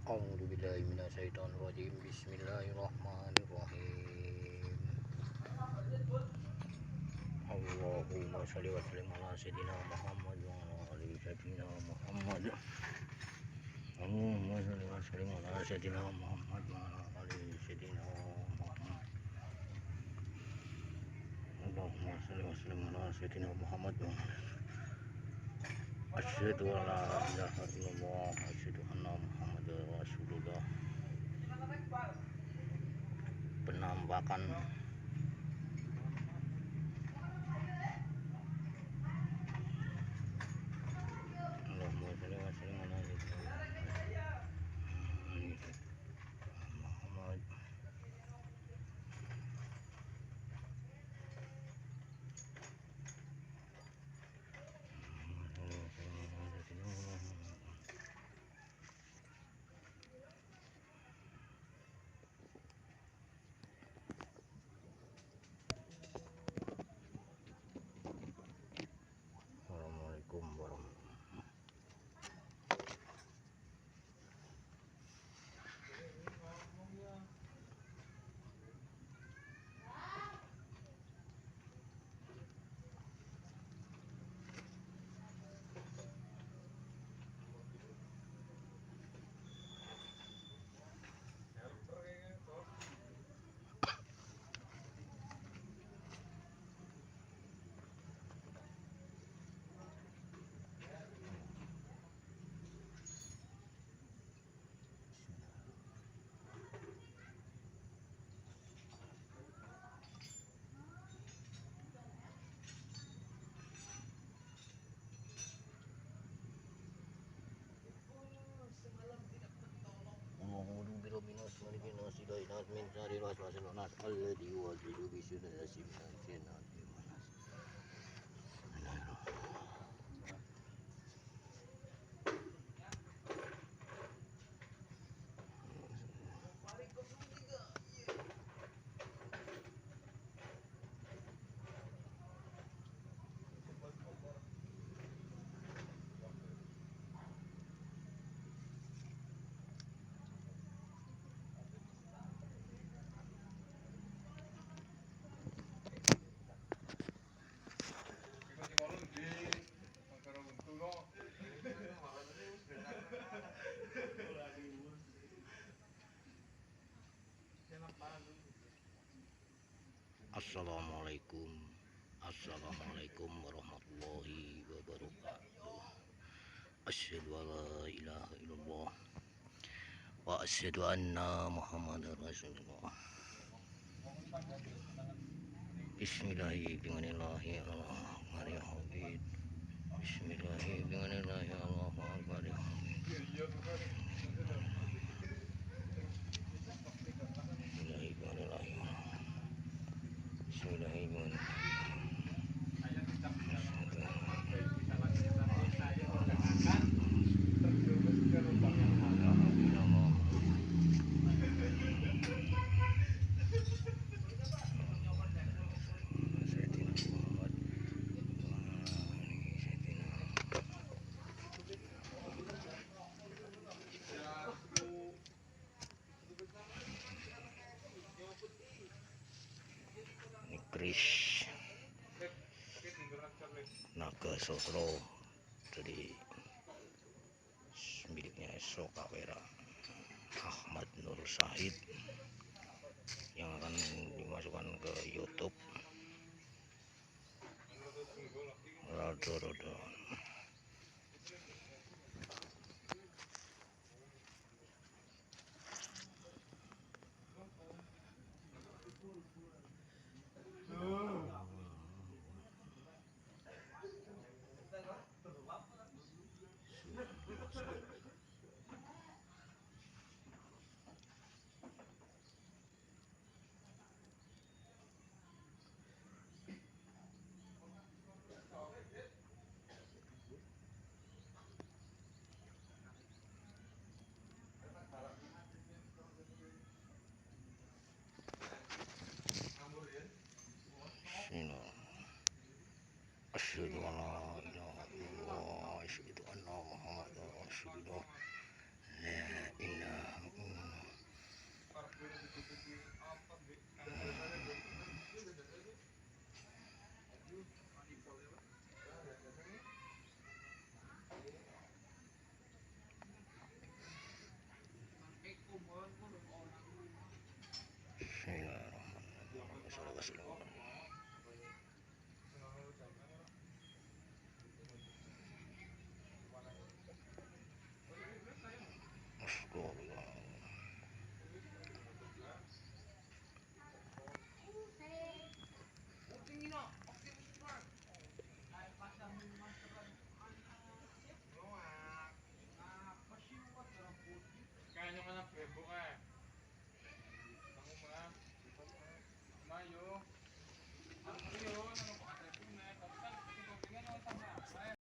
A'udzubillahi minasyaitonirrajim. Bismillahirrahmanirrahim. Allahumma shalli wa sallim ala sayyidina Muhammad wa ala ali sayyidina Muhammad. Allahumma shalli wa sallim ala sayyidina Muhammad wa ala ali sayyidina Muhammad. Allahumma shalli wa sallim ala sayyidina Muhammad wa ala asyhadu an la ilaha illallah wa asyhadu anna Muhammadar Rasulullah. Penampakan Allahumma shalli wa sallim ala sayyidina Muhammad. Assalamualaikum warahmatullahi Assalamualaikum warahmatullahi wabarakatuh. Asyhadu an la ilaha illallah wa asyhadu anna Muhammadar Rasulullah. Bismillahirrahmanirrahim. Bismillahirrahmanirrahim. Allahu akbar. Bismillahirrahmanirrahim. Bismillahirrahmanirrahim. Kris Naga Sotro dari miliknya Sokawera Ahmad Nur Said yang akan dimasukkan ke YouTube. Rodo-rodo. Asyhadu an la ilaha illallah wa asyhadu anna Muhammadar Rasulullah. La ilaha illallah. Bismillahirrahmanirrahim.